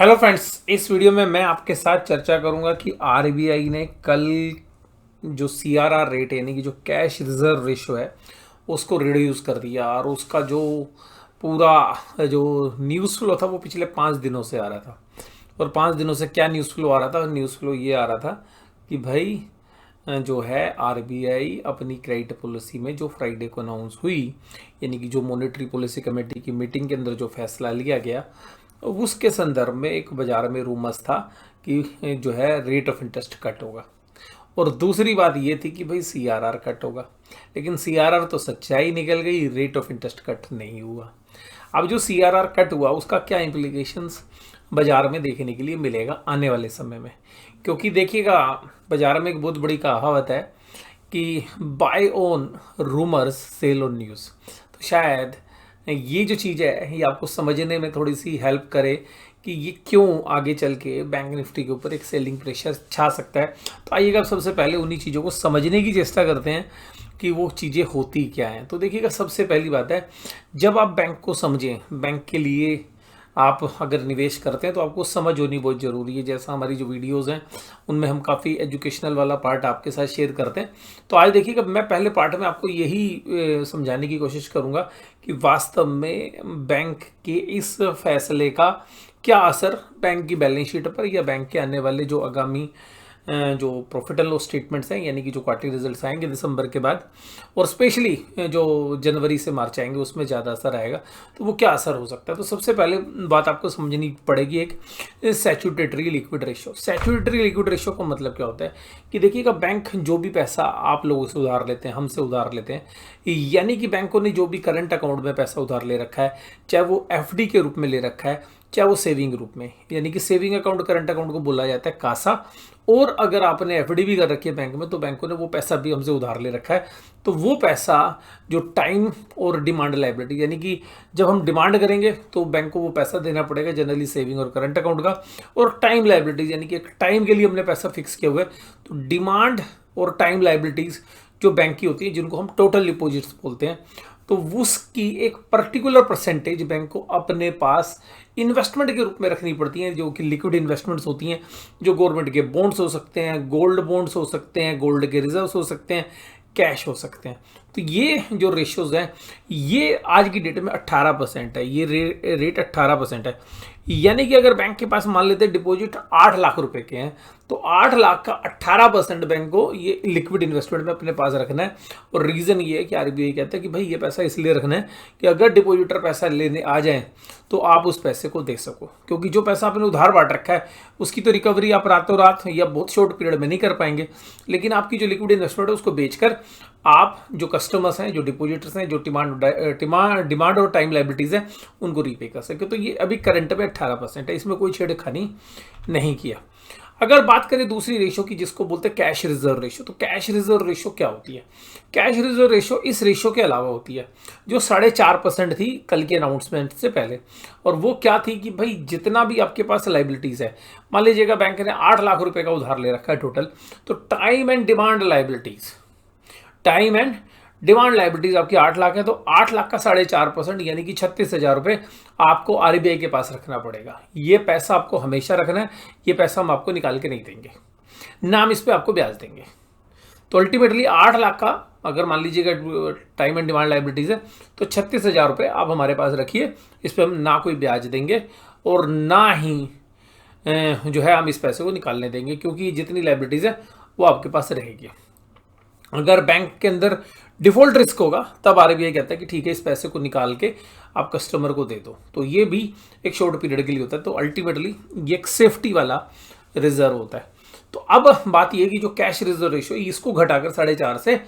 Hello friends, इस video में मैं आपके साथ चर्चा करूंगा कि आरबीआई ने कल जो सीआरआर रेट यानी कि जो कैश रिजर्व रेशो है उसको रिड्यूस कर दिया। और उसका जो पूरा जो न्यूज़ फ्लो था वो पिछले 5 दिनों से आ रहा था। और 5 दिनों से क्या न्यूज़ फ्लो आ रहा था? न्यूज़ फ्लो ये आ रहा था कि भाई जो है आरबीआई अपनी क्रेडिट पॉलिसी में जो फ्राइडे को अनाउंस हुई, यानी कि जो मॉनेटरी पॉलिसी कमेटी की मीटिंग के अंदर जो फैसला लिया गया, उसके संदर्भ में एक बाजार में रूमर्स था कि जो है रेट ऑफ इंटरेस्ट कट होगा। और दूसरी बात ये थी कि भाई सीआरआर कट होगा। लेकिन सीआरआर तो सच्चाई निकल गई, रेट ऑफ इंटरेस्ट कट नहीं हुआ। अब जो सीआरआर कट हुआ उसका क्या इम्प्लीकेशंस बाजार में देखने के लिए मिलेगा आने वाले समय में? क्योंकि देखिएगा, बाजार में एक बहुत बड़ी कहावत है कि buy on rumours sell on news. तो शायद ये जो चीज़ है ये आपको समझने में थोड़ी सी हेल्प करे कि ये क्यों आगे चल के बैंक निफ्टी के ऊपर एक सेलिंग प्रेशर छा सकता है। तो आइएगा, अब सबसे पहले उन्हीं चीज़ों को समझने की चेष्टा करते हैं कि वो चीज़ें होती क्या हैं। तो देखिएगा, सबसे पहली बात है, जब आप बैंक को समझें, बैंक के लिए आप अगर निवेश करते हैं तो आपको समझ होनी बहुत ज़रूरी है। जैसा हमारी जो वीडियोस हैं उनमें हम काफ़ी एजुकेशनल वाला पार्ट आपके साथ शेयर करते हैं। तो आज देखिएगा, मैं पहले पार्ट में आपको यही समझाने की कोशिश करूंगा कि वास्तव में बैंक के इस फैसले का क्या असर बैंक की बैलेंस शीट पर या बैंक के आने वाले जो आगामी जो प्रॉफिट एंड लॉस स्टेटमेंट्स हैं, यानी कि जो क्वार्टरली रिजल्ट्स आएंगे दिसंबर के बाद, और स्पेशली जो जनवरी से मार्च आएंगे उसमें ज़्यादा असर आएगा। तो वो क्या असर हो सकता है? तो सबसे पहले बात आपको समझनी पड़ेगी एक statutory liquid ratio. Statutory liquid ratio का मतलब क्या होता है कि देखिएगा, बैंक जो भी पैसा आप लोगों से उधार लेते हैं, हमसे उधार लेते हैं, यानी कि बैंकों ने जो भी करंट अकाउंट में पैसा उधार ले रखा है, चाहे वो एफडी के रूप में ले रखा है, चाहे वो सेविंग रूप में, यानी कि सेविंग अकाउंट करंट अकाउंट को बोला जाता है कासा। और अगर आपने एफडी भी कर रखी है बैंक में तो बैंकों ने वो पैसा भी हमसे उधार ले रखा है। तो वो पैसा जो टाइम और डिमांड लायबिलिटी, यानी कि जब हम डिमांड करेंगे तो बैंक को वो पैसा देना पड़ेगा, जनरली सेविंग और करंट अकाउंट का। और टाइम लायबिलिटीज, यानी कि एक टाइम के लिए हमने पैसा फिक्स किया हुआ है। तो डिमांड और टाइम लायबिलिटीज जो बैंक की होती है, जिनको हम टोटल डिपॉजिट्स बोलते हैं, तो उसकी एक पर्टिकुलर परसेंटेज बैंक को अपने पास इन्वेस्टमेंट के रूप में रखनी पड़ती हैं, जो कि लिक्विड इन्वेस्टमेंट्स होती हैं, जो गवर्नमेंट के बॉन्ड्स हो सकते हैं, गोल्ड बॉन्ड्स हो सकते हैं, गोल्ड के रिजर्व्स हो सकते हैं, कैश हो सकते हैं। तो ये जो रेशियोज हैं ये आज की डेट में 18% है। ये रेट 18% है। यानी कि अगर बैंक के पास मान लेते हैं डिपॉजिट 8 लाख रुपए के हैं, तो 8 लाख का 18% बैंक को ये लिक्विड इन्वेस्टमेंट में अपने पास रखना है। और रीजन ये है कि आरबीआई कहता है कि भाई ये पैसा इसलिए रखना है कि अगर डिपॉजिटर पैसा लेने आ जाए तो आप उस पैसे को दे सको। क्योंकि जो पैसा आपने उधार बांट रखा है उसकी तो रिकवरी आप रातों रात या बहुत शॉर्ट पीरियड में नहीं कर पाएंगे। लेकिन आपकी जो लिक्विड इन्वेस्टमेंट है उसको बेचकर आप जो कस्टमर्स हैं, जो डिपॉजिटर्स हैं, जो डिमांड और टाइम लायबिलिटीज है, उनको रीपे कर सके। तो ये अभी करंट में 18% है, इसमें कोई छेड़खानी नहीं किया। अगर बात करें दूसरी रेशो की, जिसको बोलते हैं कैश रिजर्व रेशो, तो कैश रिजर्व रेशो क्या होती है? कैश रिजर्व रेशो इस रेशो के अलावा होती है जो 4.5% थी कल के अनाउंसमेंट से पहले। और वो क्या थी कि भाई जितना भी आपके पास लाइबिलिटीज है, मान लीजिएगा बैंक ने 8 लाख रुपए का उधार ले रखा है टोटल, तो time and demand liabilities, time and demand liabilities आपकी 8 लाख है, तो 8 लाख का 4.5% यानी कि 36,000 रुपए आपको आरबीआई के पास रखना पड़ेगा। ये पैसा आपको हमेशा रखना है, ये पैसा हम आपको निकाल के नहीं देंगे, ना हम इस पे आपको ब्याज देंगे। तो अल्टीमेटली 8 लाख का अगर मान लीजिएगा टाइम एंड डिमांड लाइबिलिटीज है, तो 36,000 रुपये आप हमारे पास रखिए, इस पर हम ना कोई ब्याज देंगे और ना ही जो है हम इस पैसे को निकालने देंगे, क्योंकि जितनी लाइबिलिटीज है वो आपके पास रहेगी। अगर बैंक के अंदर डिफॉल्ट रिस्क होगा तब आरबीआई कहता है कि ठीक है, इस पैसे को निकाल के आप कस्टमर को दे दो। तो ये भी एक शॉर्ट पीरियड के लिए होता है। तो अल्टीमेटली ये एक सेफ्टी वाला रिजर्व होता है। तो अब बात ये कि जो कैश रिजर्व रेशो इसको घटाकर 4.5 से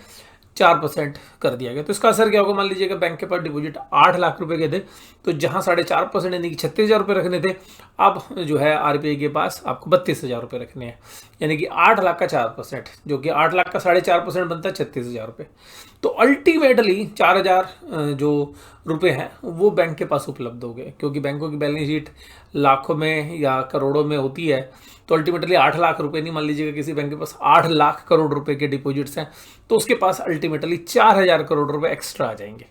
4% कर दिया गया। तो इसका असर क्या होगा? मान लीजिएगा बैंक के पास डिपॉजिट 8 लाख रुपए के थे, तो जहां 4.5% यानी कि 36,000 रुपये रखने थे, अब जो है आरबीआई के पास आपको 32,000 रुपये रखने हैं। यानी कि 8 लाख का 4%, जो कि 8 लाख का 4.5% बनता है 36,000 रुपये। तो अल्टीमेटली 4,000 जो रुपए हैं वो बैंक के पास उपलब्ध हो गए, क्योंकि बैंकों की बैलेंस शीट लाखों में या करोड़ों में होती है। तो अल्टीमेटली 8 लाख रुपए नहीं, मान लीजिएगा किसी बैंक के पास 8 लाख करोड़ रुपए के डिपॉजिट्स हैं, तो उसके पास अल्टीमेटली 4,000 करोड़ रुपए एक्स्ट्रा आ जाएंगे।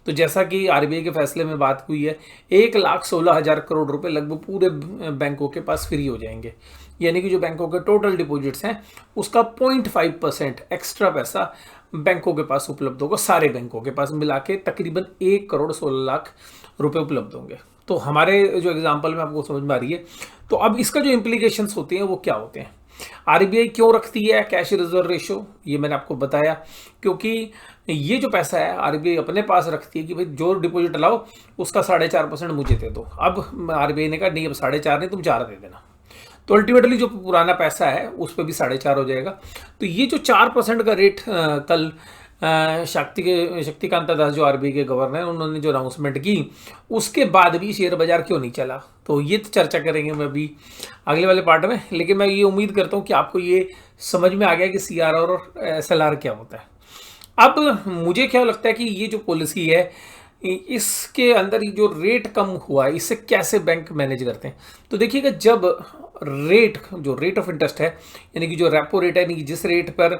तो जैसा कि आरबीआई के फैसले में बात हुई है, 1,16,000 करोड़ रुपए लगभग पूरे बैंकों के पास फ्री हो जाएंगे। यानी कि जो बैंकों के टोटल डिपॉजिट्स हैं उसका 0.5% एक्स्ट्रा पैसा बैंकों के पास उपलब्ध होगा। सारे बैंकों के पास मिला के तकरीबन 1,16,00,000 रुपए उपलब्ध होंगे। तो हमारे जो एग्जाम्पल में आपको समझ में आ रही है। तो अब इसका जो इम्प्लीकेशंस होते हैं वो क्या होते हैं? आरबीआई क्यों रखती है कैश रिजर्व रेशो, ये मैंने आपको बताया। क्योंकि ये जो पैसा है आरबीआई अपने पास रखती है कि भाई जो डिपॉजिट लाओ उसका 4.5% मुझे दे दो। अब आरबीआई ने कहा नहीं, अब 4.5 नहीं, तुम 4 दे देना। तो अल्टीमेटली जो पुराना पैसा है उस पर भी 4.5 हो जाएगा। तो ये जो 4% का रेट कल शक्तिकांता दास जो आरबीआई के गवर्नर, उन्होंने जो अनाउंसमेंट की उसके बाद भी शेयर बाजार क्यों नहीं चला, तो ये तो चर्चा करेंगे मैं अभी अगले वाले पार्ट में। लेकिन मैं ये उम्मीद करता हूँ कि आपको ये समझ में आ गया कि सीआरआर और एसएलआर क्या होता है। अब मुझे क्या लगता है कि ये जो पॉलिसी है इसके अंदर जो रेट कम हुआ है इससे कैसे बैंक मैनेज करते हैं। तो देखिएगा, जब रेट ऑफ इंटरेस्ट है, यानी कि जो रेपो रेट है, यानी कि जिस रेट पर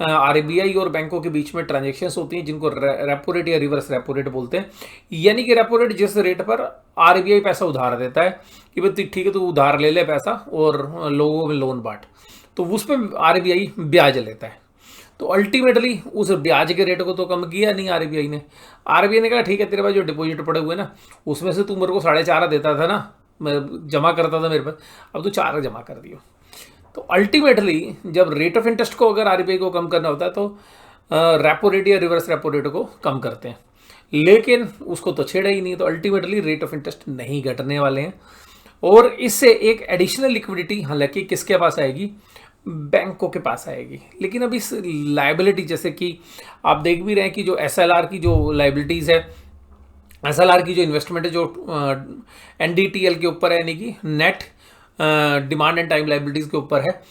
आरबीआई और बैंकों के बीच में ट्रांजैक्शंस होती हैं जिनको रेपो रेट या रिवर्स रेपो रेट बोलते हैं। यानी कि रेपो रेट जिस रेट पर आरबीआई पैसा उधार देता है कि भाई ठीक है, तो उधार ले ले पैसा और लोगों में लोन बांट, तो उस पर आरबीआई ब्याज लेता है। तो अल्टीमेटली उस ब्याज के रेट को तो कम किया नहीं आरबीआई ने। आरबीआई ने कहा ठीक है, तेरे पास जो डिपॉजिट पड़े हुए ना उसमें से तू मेरे को 4.5 देता था ना, मैं जमा करता था मेरे पास, अब तू 4 जमा कर दियो। तो अल्टीमेटली जब रेट ऑफ इंटरेस्ट को अगर आरबीआई को कम करना होता है तो रेपो रेट या रिवर्स रेपो रेट को कम करते हैं, लेकिन उसको तो छेड़ा ही नहीं। तो अल्टीमेटली रेट ऑफ इंटरेस्ट नहीं घटने वाले हैं और इससे एक एडिशनल लिक्विडिटी हालांकि किसके पास आएगी, बैंकों के पास आएगी। लेकिन अब इस लाइबिलिटी, जैसे कि आप देख भी रहे हैं कि जो एसएलआर की जो लाइबिलिटीज़ है, एसएलआर की जो इन्वेस्टमेंट है जो एनडीटीएल के ऊपर है, यानी कि net demand and time liabilities के ऊपर है,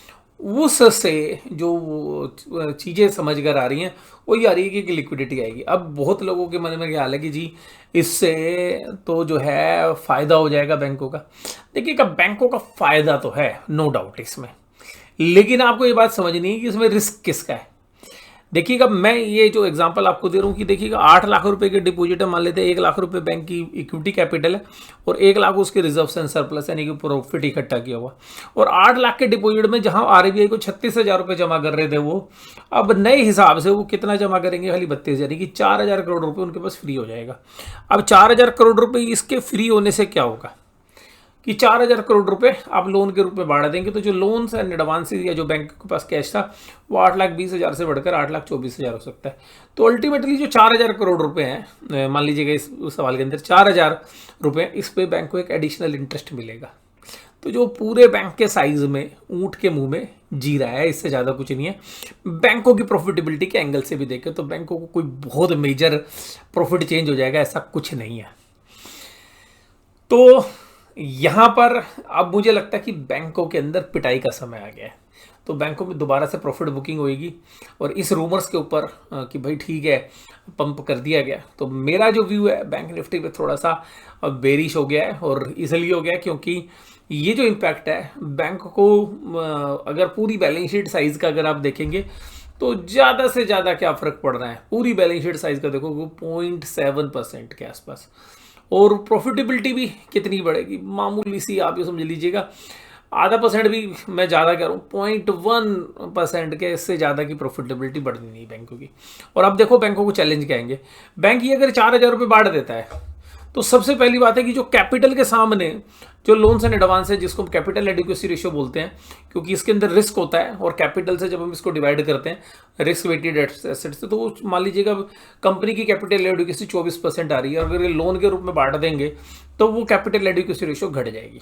उससे जो चीज़ें समझ कर आ रही हैं वो ये आ रही है कि लिक्विडिटी आएगी। अब बहुत लोगों के मन में ख्याल है कि जी इससे तो जो है फ़ायदा हो जाएगा बैंकों का। देखिए, बैंकों का फ़ायदा तो है, नो डाउट इसमें, लेकिन आपको ये बात समझनी है कि इसमें रिस्क किसका है। देखिएगा, मैं ये जो एग्जांपल आपको दे रहा हूँ कि देखिएगा 8 लाख रुपए के डिपॉजिट है, मान लेते हैं 1 लाख रुपए बैंक की इक्विटी कैपिटल है और 1 लाख उसके रिजर्व एंड सरप्लस यानी कि प्रॉफिट इकट्ठा किया हुआ, और 8 लाख के डिपॉजिट में जहां आरबीआई को 36,000 रुपये जमा कर रहे थे, वो अब नए हिसाब से वो कितना जमा करेंगे, खाली 32,000, यानी कि 4,000 करोड़ रुपये उनके पास फ्री हो जाएगा। अब 4,000 करोड़ रुपये इसके फ्री होने से क्या होगा कि 4,000 करोड़ रुपए आप लोन के रूप में बढ़ा देंगे, तो जो लोन्स एंड एडवांसेस या जो बैंक के पास कैश था वो 8,20,000 से बढ़कर 8,24,000 हो सकता है। तो अल्टीमेटली जो 4,000 करोड़ रुपए हैं, मान लीजिएगा इस सवाल के अंदर 4,000 रुपए, इस पे बैंक को एक एडिशनल इंटरेस्ट मिलेगा। तो जो पूरे बैंक के साइज में ऊंट के मुंह में जी रहा है, इससे ज़्यादा कुछ नहीं है। बैंकों की प्रॉफिटेबिलिटी के एंगल से भी देखें तो बैंकों को कोई बहुत मेजर प्रॉफिट चेंज हो जाएगा ऐसा कुछ नहीं है। तो यहाँ पर अब मुझे लगता है कि बैंकों के अंदर पिटाई का समय आ गया है, तो बैंकों में दोबारा से प्रॉफिट बुकिंग होएगी। और इस रूमर्स के ऊपर कि भाई ठीक है पंप कर दिया गया, तो मेरा जो व्यू है बैंक निफ्टी पे थोड़ा सा बेरिश हो गया है। और इसलिए हो गया क्योंकि ये जो इम्पैक्ट है बैंक को, अगर पूरी बैलेंस शीट साइज़ का अगर आप देखेंगे तो ज़्यादा से ज़्यादा क्या फ़र्क पड़ रहा है, पूरी बैलेंस शीट साइज़ का देखो 0.7% के आसपास, और प्रॉफिटेबिलिटी भी कितनी बढ़ेगी, मामूली सी आप ये समझ लीजिएगा, आधा % भी मैं ज़्यादा कह रहा हूँ, 0.1% के इससे ज़्यादा की प्रॉफिटेबिलिटी बढ़नी नहीं बैंकों की। और अब देखो बैंकों को चैलेंज क्या आएंगे। बैंक ये अगर 4,000 रुपये बांट देता है तो सबसे पहली बात है कि जो कैपिटल के सामने जो लोन्स एंड एडवांस है, जिसको हम कैपिटल एडिक्वेसी रेशियो बोलते हैं, क्योंकि इसके अंदर रिस्क होता है और कैपिटल से जब हम इसको डिवाइड करते हैं रिस्क वेटेड एसेट से, तो मान लीजिएगा कंपनी की कैपिटल एडिक्वेसी 24% आ रही है, और अगर ये लोन के रूप में बांट देंगे तो वो कैपिटल एडिक्वेसी रेशियो घट जाएगी।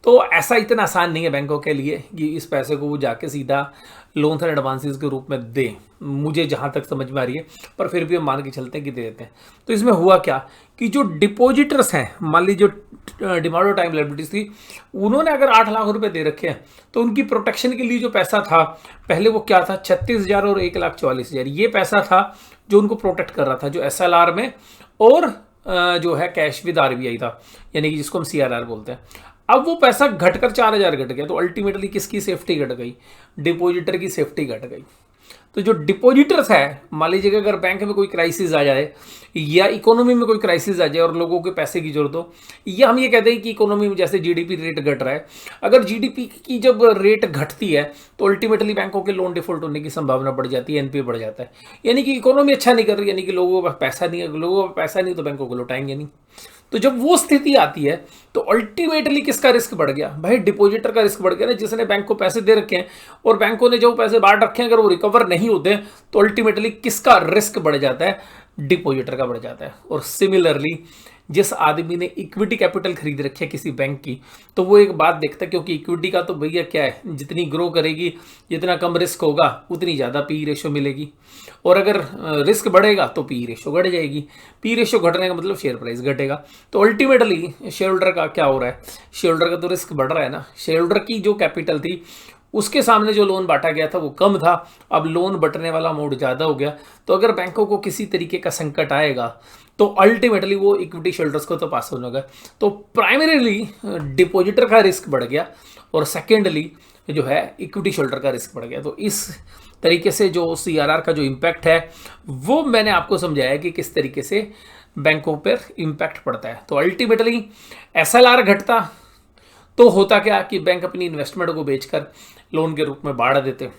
तो ऐसा इतना आसान नहीं है बैंकों के लिए कि इस पैसे को वो जाके सीधा लोन्स एंड एडवांसेस के रूप में दें, मुझे जहाँ तक समझ में आ रही है, पर फिर भी हम मान के चलते हैं कि दे देते हैं। तो इसमें हुआ क्या कि जो डिपॉजिटर्स हैं, मान लीजिए जो डिमांड और टाइम लायबिलिटीज थी, उन्होंने अगर 8 लाख रुपए दे रखे हैं तो उनकी प्रोटेक्शन के लिए जो पैसा था पहले वो क्या था, 36,000 और 1,44,000, ये पैसा था जो उनको प्रोटेक्ट कर रहा था, जो SLR में और जो है कैश विद RBI था, यानी कि जिसको हम CRR बोलते हैं। अब वो पैसा घटकर 4,000 घट गया, तो अल्टीमेटली किसकी सेफ्टी घट गई, डिपॉजिटर की सेफ्टी घट गई। तो जो डिपॉजिटर्स है, मान लीजिए कि अगर बैंक में कोई क्राइसिस आ जाए या इकोनॉमी में कोई क्राइसिस आ जाए और लोगों के पैसे की जरूरत हो, या हम ये कहते हैं कि इकोनॉमी में जैसे जीडीपी रेट घट रहा है, अगर जीडीपी की जब रेट घटती है तो अल्टीमेटली बैंकों के लोन डिफॉल्ट होने की संभावना बढ़ जाती है, एनपीए बढ़ जाता है। यानी कि इकोनॉमी अच्छा नहीं कर रही, यानी कि लोगों का पैसा नहीं है, लोगों का पैसा नहीं तो बैंकों को लौटाएंगे नहीं। तो जब वो स्थिति आती है तो अल्टीमेटली किसका रिस्क बढ़ गया भाई? डिपॉजिटर का रिस्क बढ़ गया ना, जिसने बैंक को पैसे दे रखे हैं और बैंकों ने जो पैसे बांट रखे हैं अगर वो रिकवर नहीं होते तो अल्टीमेटली किसका रिस्क बढ़ जाता है? डिपॉजिटर का बढ़ जाता है। और सिमिलरली जिस आदमी ने इक्विटी कैपिटल खरीद रखी है किसी बैंक की, तो वो एक बात देखता है, क्योंकि इक्विटी का तो भैया क्या है, जितनी ग्रो करेगी, जितना कम रिस्क होगा उतनी ज़्यादा पी रेशो मिलेगी, और अगर रिस्क बढ़ेगा तो पी रेशो घट जाएगी। पी रेशो घटने का मतलब शेयर प्राइस घटेगा। तो अल्टीमेटली शेयर होल्डर का क्या हो रहा है? शेयर होल्डर का तो रिस्क बढ़ रहा है ना। शेयर होल्डर की जो कैपिटल थी उसके सामने जो लोन बांटा गया था वो कम था, अब लोन बंटने वाला मोड ज़्यादा हो गया। तो अगर बैंकों को किसी तरीके का संकट आएगा तो अल्टीमेटली वो इक्विटी शेल्डर्स को तो पास होने होगा। तो प्राइमरीली डिपॉजिटर का रिस्क बढ़ गया और सेकेंडली जो है इक्विटी शेल्डर का रिस्क बढ़ गया। तो इस तरीके से जो सीआरआर का जो इम्पैक्ट है वो मैंने आपको समझाया कि किस तरीके से बैंकों पर इम्पैक्ट पड़ता है। तो अल्टीमेटली एसएलआर घटता तो होता क्या कि बैंक अपनी इन्वेस्टमेंट को बेचकर लोन के रूप में बढ़ा देते,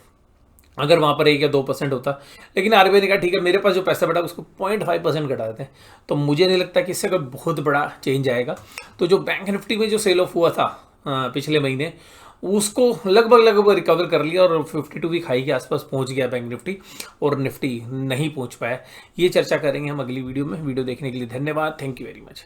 अगर वहाँ पर 1 या 2% होता। लेकिन आरबीआई ने कहा ठीक है, मेरे पास जो पैसा बैठा उसको 0.5% घटा देते हैं। तो मुझे नहीं लगता कि इससे कोई बहुत बड़ा चेंज आएगा। तो जो बैंक निफ्टी में जो सेल ऑफ हुआ था पिछले महीने, उसको लगभग रिकवर कर लिया और 52 वीक हाई के आसपास पहुंच गया बैंक निफ्टी, और निफ्टी नहीं पहुंच पाया। ये चर्चा करेंगे हम अगली वीडियो में। वीडियो देखने के लिए धन्यवाद। Thank you very much.